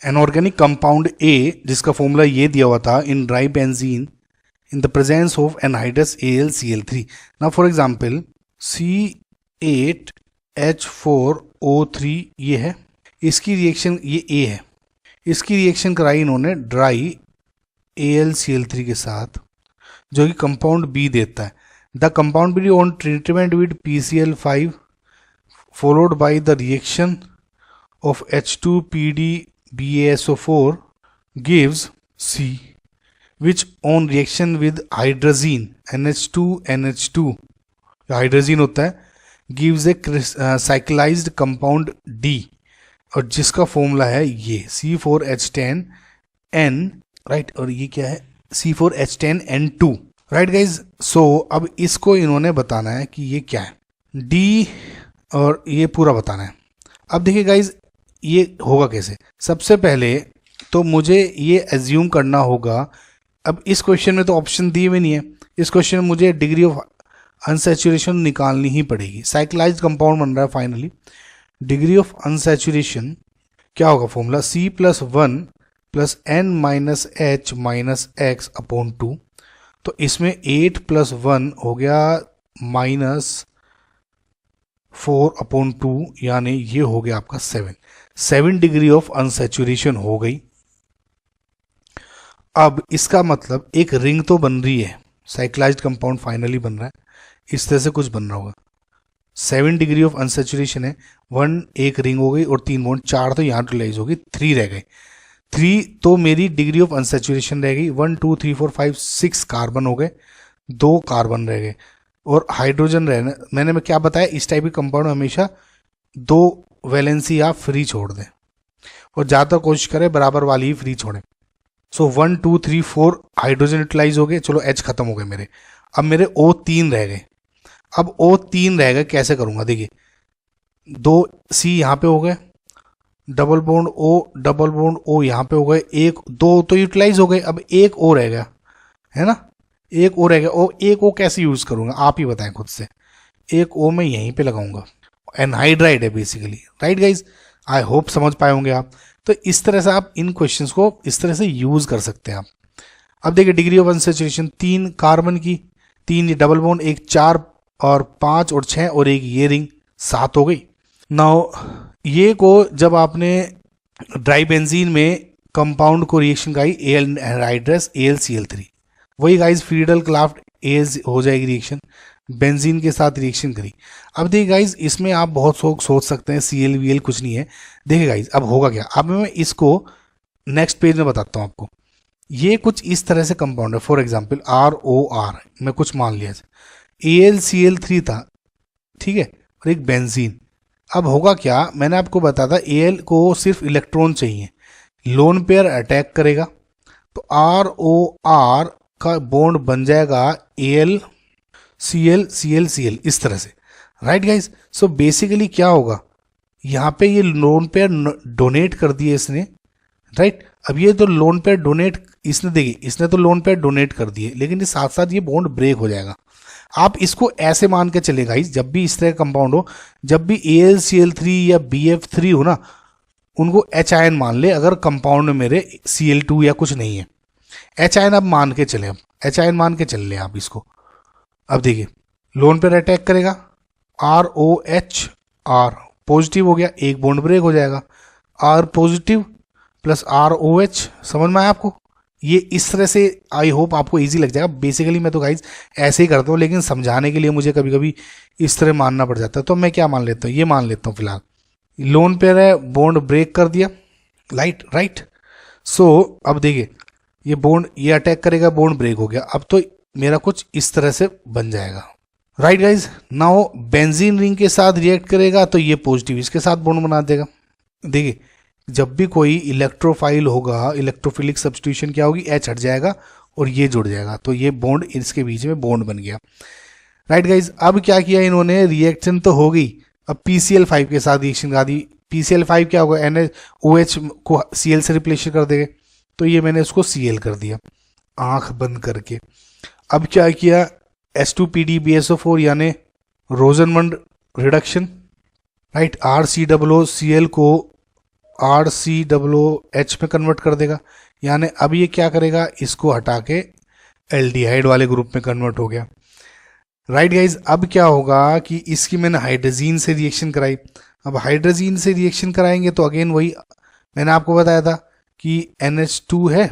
एनऑर्गेनिक compound A, जिसका formula ये दिया हुआ था, in dry benzene in the presence of anhydrous AlCl3. Now for example C8H4O3 ये है, इसकी रिएक्शन ये A है, इसकी रिएक्शन कराई इन्होंने ड्राई AlCl3 के साथ, जो कि कंपाउंड B देता है. The compound B on treatment with PCl5 followed by the reaction of H2PdBaSO4 gives C, which on reaction with hydrazine NH2 hydrazine होता है, gives a cyclized compound D, और जिसका फॉर्मूला है ये C4H10N, राइट, और ये क्या है C4H10N2, राइट गाइज. सो अब इसको इन्होंने बताना है कि ये क्या है, D, और ये पूरा बताना है. अब देखिए गाइज ये होगा कैसे. सबसे पहले तो मुझे ये एज्यूम करना होगा, अब इस क्वेश्चन में तो ऑप्शन दिए हुए नहीं है, इस क्वेश्चन में मुझे डिग्री ऑफ अनसैचुरेशन निकालनी ही पड़ेगी. साइक्लाइज्ड कंपाउंड बन रहा है फाइनली. डिग्री ऑफ अनसैचुरेशन क्या होगा, फॉर्मूला C+1 + n-h-x/2. तो इसमें 8 + 1 हो गया -4/2, यानी ये हो गया आपका 7 डिग्री ऑफ अनसैचुरेशन हो गई. अब इसका मतलब एक रिंग तो बन रही है, साइक्लाइज्ड कंपाउंड फाइनली बन रहा है, इस तरह से कुछ बन रहा होगा. 7 डिग्री ऑफ अनसैचुरेशन है, 1 एक रिंग हो गई और 3 बॉन्ड, 4 तो यहाँ यूटिलाइज होगी, 3 रह गए. 3 तो मेरी डिग्री ऑफ अनसैचुरेशन रह गई. 1 2 3 4 5 6 कार्बन हो गए, 2 कार्बन रह गए और हाइड्रोजन रहना. मैंने क्या बताया, इस टाइप के कंपाउंड हमेशा 2 वैलेंसी आप फ्री छोड़ दें और ज़्यादातर कोशिश करें बराबर वाली ही फ्री छोड़ें. सो 1 2 3 4 हाइड्रोजन यूटिलाइज हो गए, चलो H खत्म हो गए मेरे. अब मेरे O3 रह गए. अब O3 रह गए, कैसे करूंगा, देखिए 2 C यहाँ पे हो गए, डबल बॉन्ड O यहाँ पे हो गए, 1 2 तो यूटिलाइज हो गए. अब एक O रह गया है ना, एक O रह गया. एक O कैसे यूज करूंगा आप ही बताएं खुद से. एक O मैं यहीं पे लगाऊंगा, एनहाइड्राइड है basically, right guys. I hope समझ पाए होंगे आप. तो इस तरह से आप इन क्वेश्चंस को इस तरह से यूज कर सकते हैं आप. अब देखिए डिग्री ऑफ अनसैचुरेशन 3 कार्बन की, 3 डबल बॉन्ड, 1 4 और 5 और 6 और 1 ये रिंग, 7 हो गई. नाउ ये को जब आपने ड्राई बेंजीन में कंपाउंड को रिएक्शन कराई एनहाइड्रस AlCl3, वही गाइज फ्रीडल क्राफ्ट एज हो जाएगी रिएक्शन, बेंजीन के साथ रिएक्शन करी. अब देखिए गाइज इसमें आप बहुत सोच सकते हैं ClVl कुछ नहीं है. देखिए गाइज अब होगा क्या, अब मैं इसको नेक्स्ट पेज में बताता हूँ आपको. ये कुछ इस तरह से कंपाउंड है, फॉर एग्जांपल ROR, मैं कुछ मान लिया AlCl3 था, ठीक है, और एक बेंजीन. अब होगा क्या, मैंने आपको बताया था Al को सिर्फ इलेक्ट्रॉन चाहिए, लोन पेयर अटैक करेगा तो ROR का बॉन्ड बन जाएगा AlCl इस तरह से, राइट गाइज. सो बेसिकली क्या होगा, यहाँ पे ये लोन पेयर डोनेट कर दिए इसने, राइट. अब ये तो लोन पेयर डोनेट इसने, देखिए इसने तो लोन पेयर डोनेट कर दिए, लेकिन ये साथ साथ ये बॉन्ड ब्रेक हो जाएगा. आप इसको ऐसे मान के चले गाइज, जब भी इस तरह का कंपाउंड हो, जब भी AlCl3 या BF3 हो ना, उनको H आयन मान ले. अगर कंपाउंड में मेरे Cl2 या कुछ नहीं है, H आयन अब मान के चले, अब H आयन मान के चल ले आप इसको. अब देखिए लोन पेयर अटैक करेगा, ROHR पॉजिटिव हो गया, एक बॉन्ड ब्रेक हो जाएगा, R पॉजिटिव प्लस ROH. समझ में आया आपको, ये इस तरह से. आई होप आपको इजी लग जाएगा. बेसिकली मैं तो गाइज ऐसे ही करता हूँ, लेकिन समझाने के लिए मुझे कभी कभी इस तरह मानना पड़ जाता है. तो मैं क्या मान लेता हूँ, ये मान लेता हूँ फिलहाल, लोन पेयर है, बॉन्ड ब्रेक कर दिया, राइट. सो अब देखिए ये बॉन्ड, ये अटैक करेगा, बॉन्ड ब्रेक हो गया. अब तो मेरा कुछ इस तरह से बन जाएगा, right guys. Now benzene ring के साथ रिएक्ट करेगा तो ये पॉजिटिव इसके साथ बॉन्ड बना देगा. देखिए जब भी कोई इलेक्ट्रोफाइल होगा, इलेक्ट्रोफिलिक सब्स्टिट्यूशन क्या होगी, H हट जाएगा और ये जुड़ जाएगा, तो ये बॉन्ड इसके बीच में बॉन्ड बन गया, राइट गाइज. अब क्या किया इन्होंने, रिएक्शन तो हो गई, अब PCl5 के साथ रिएक्शन करा दी. PCl5 क्या होगा, NaOH को Cl से रिप्लेस कर देंगे, तो ये मैंने उसको Cl कर दिया आंख बंद करके. अब क्या किया, H2PdBaSO4 यानी रोजनमंड रिडक्शन, राइट. RCOOCl को RCOOH में कन्वर्ट कर देगा, यानी अब ये क्या करेगा, इसको हटा के एल्डिहाइड वाले ग्रुप में कन्वर्ट हो गया। राइट गाइज, अब क्या होगा कि इसकी मैंने हाइड्रोजीन से रिएक्शन कराई। अब हाइड्रोजीन से रिएक्शन कराएंगे तो अगेन वही मैंने आपको बताया था कि NH2 है,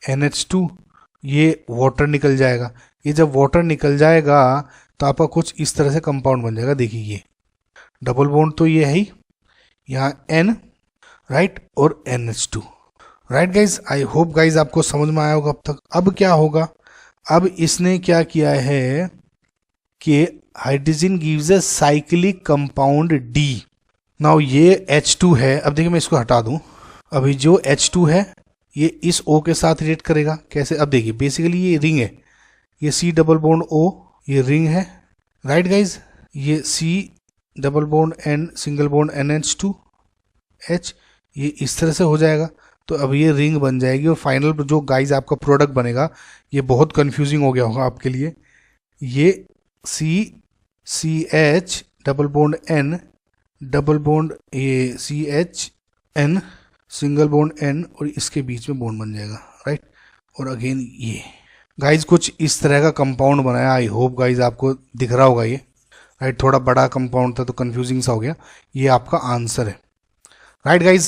NH2, ये वाटर निकल जाएगा। ये जब वाटर निकल जाएगा तो आपका कुछ इस तरह से कंपाउंड बन जाएगा। देखिए ये डबल बॉन्ड तो ये है ही, यहाँ N, राइट, और NH2। Right guys, I hope guys आपको समझ में आया होगा अब तक। अब क्या होगा, अब इसने क्या किया है कि hydrogen gives a cyclic compound D। Now ये H2 है। अब देखिए मैं इसको हटा दूं, अभी जो H2 है ये इस O के साथ रिएक्ट करेगा। कैसे, अब देखिए बेसिकली ये रिंग है, ये C डबल बॉन्ड O, ये रिंग है। राइट गाइज, ये C double bond N single bond NH2H, ये इस तरह से हो जाएगा। तो अब ये रिंग बन जाएगी और फाइनल जो गाइज आपका प्रोडक्ट बनेगा, ये बहुत कंफ्यूजिंग हो गया होगा आपके लिए। ये CH double bond N double bond ये CHN सिंगल बॉन्ड N और इसके बीच में बॉन्ड बन जाएगा। राइट, और अगेन ये गाइज कुछ इस तरह का कंपाउंड बनाया। आई होप गाइज आपको दिख रहा होगा ये। राइट, थोड़ा बड़ा कंपाउंड था तो कंफ्यूजिंग सा हो गया। ये आपका आंसर है। Right guys,